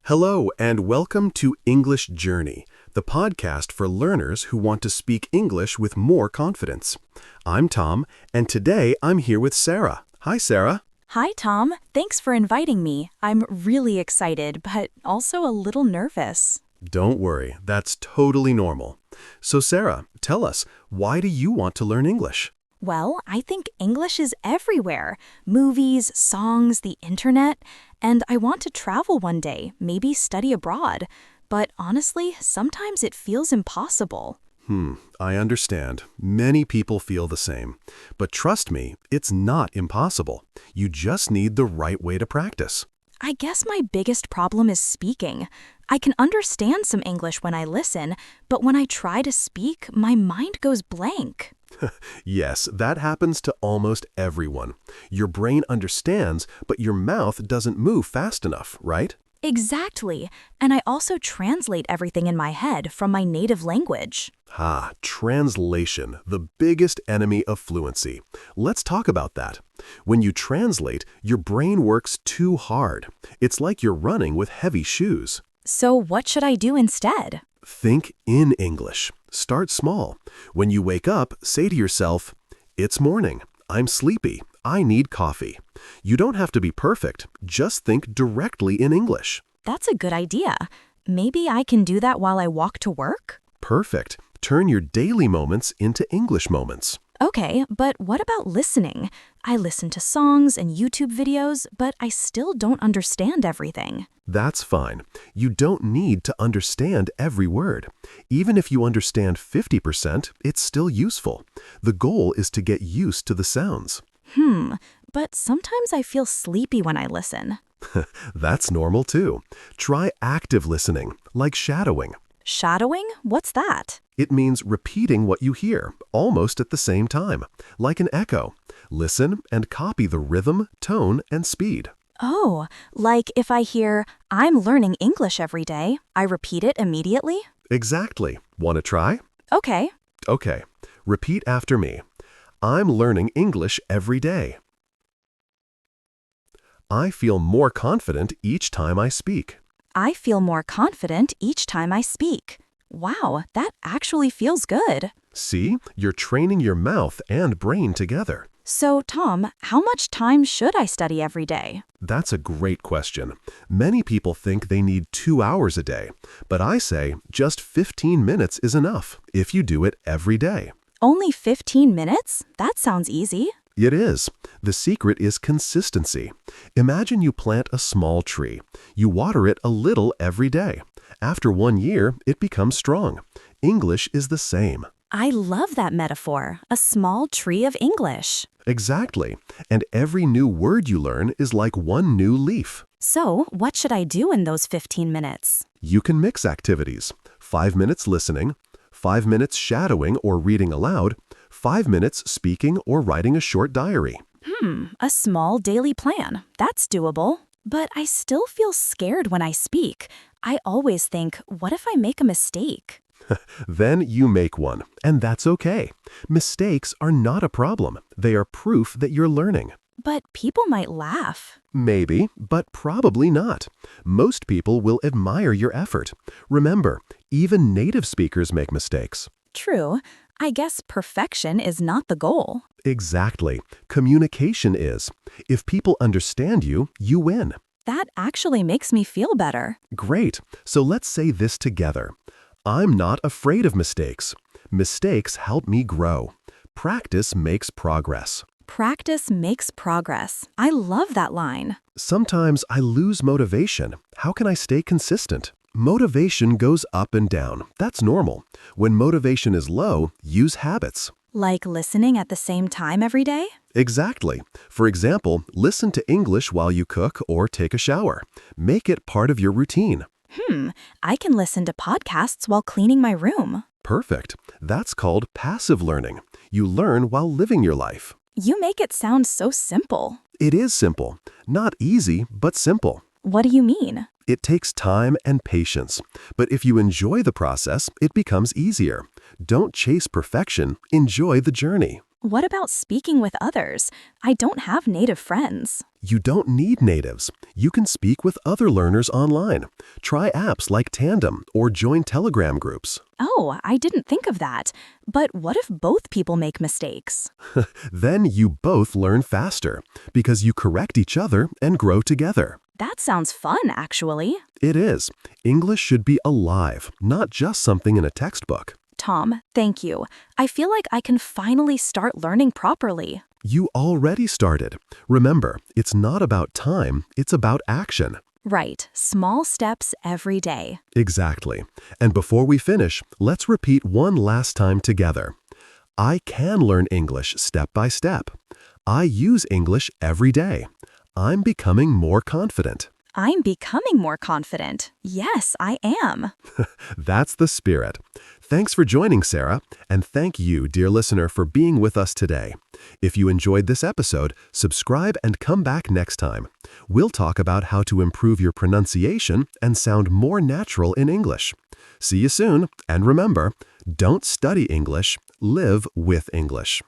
Hello and welcome to English Journey, the podcast for learners who want to speak English with more confidence. I'm Tom, and today I'm here with Sarah. Hi, Sarah. Hi, Tom. Thanks for inviting me. I'm really excited, but also a little nervous. Don't worry, that's totally normal. So, Sarah, tell us, why do you want to learn English? Well, I think English is everywhere. Movies, songs, the internet. And I want to travel one day, maybe study abroad. But honestly, sometimes it feels impossible. I understand. Many people feel the same. But trust me, it's not impossible. You just need the right way to practice. I guess my biggest problem is speaking. I can understand some English when I listen, but when I try to speak, my mind goes blank. Yes, that happens to almost everyone. Your brain understands, but your mouth doesn't move fast enough, right? Exactly. And I also translate everything in my head from my native language. Translation, the biggest enemy of fluency. Let's talk about that. When you translate, your brain works too hard. It's like you're running with heavy shoes. So what should I do instead? Think in English. Start small. When you wake up, say to yourself, "It's morning. I'm sleepy. I need coffee." You don't have to be perfect. Just think directly in English. That's a good idea. Maybe I can do that while I walk to work? Perfect. Turn your daily moments into English moments. Okay, but what about listening? I listen to songs and YouTube videos, but I still don't understand everything. That's fine. You don't need to understand every word. Even if you understand 50%, it's still useful. The goal is to get used to the sounds. But sometimes I feel sleepy when I listen. That's normal too. Try active listening, like shadowing. Shadowing? What's that? It means repeating what you hear, almost at the same time, like an echo. Listen and copy the rhythm, tone, and speed. Oh, like if I hear, "I'm learning English every day," I repeat it immediately? Exactly. Want to try? Okay. Okay. Repeat after me. I'm learning English every day. I feel more confident each time I speak. I feel more confident each time I speak. Wow, that actually feels good. See, you're training your mouth and brain together. So, Tom, how much time should I study every day? That's a great question. Many people think they need 2 hours a day, but I say just 15 minutes is enough if you do it every day. Only 15 minutes? That sounds easy. It is. The secret is consistency. Imagine you plant a small tree. You water it a little every day. After 1 year, it becomes strong. English is the same. I love that metaphor, a small tree of English. Exactly. And every new word you learn is like one new leaf. So, what should I do in those 15 minutes? You can mix activities. 5 minutes listening, 5 minutes shadowing or reading aloud, 5 minutes speaking or writing a short diary. A small daily plan. That's doable. But I still feel scared when I speak. I always think, what if I make a mistake? Then you make one, and that's okay. Mistakes are not a problem. They are proof that you're learning. But people might laugh. Maybe, but probably not. Most people will admire your effort. Remember, even native speakers make mistakes. True. I guess perfection is not the goal. Exactly. Communication is. If people understand you, you win. That actually makes me feel better. Great. So let's say this together. I'm not afraid of mistakes. Mistakes help me grow. Practice makes progress. Practice makes progress. I love that line. Sometimes I lose motivation. How can I stay consistent? Motivation goes up and down. That's normal. When motivation is low, use habits. Like listening at the same time every day? Exactly. For example, listen to English while you cook or take a shower. Make it part of your routine. I can listen to podcasts while cleaning my room. Perfect. That's called passive learning. You learn while living your life. You make it sound so simple. It is simple. Not easy, but simple. What do you mean? It takes time and patience. But if you enjoy the process, it becomes easier. Don't chase perfection. Enjoy the journey. What about speaking with others? I don't have native friends. You don't need natives. You can speak with other learners online. Try apps like Tandem or join Telegram groups. Oh, I didn't think of that. But what if both people make mistakes? Then you both learn faster because you correct each other and grow together. That sounds fun, actually. It is. English should be alive, not just something in a textbook. Tom, thank you. I feel like I can finally start learning properly. You already started. Remember, it's not about time, it's about action. Right, small steps every day. Exactly. And before we finish, let's repeat one last time together. I can learn English step by step. I use English every day. I'm becoming more confident. I'm becoming more confident. Yes, I am. That's the spirit. Thanks for joining, Sarah, and thank you, dear listener, for being with us today. If you enjoyed this episode, subscribe and come back next time. We'll talk about how to improve your pronunciation and sound more natural in English. See you soon, and remember, don't study English, live with English.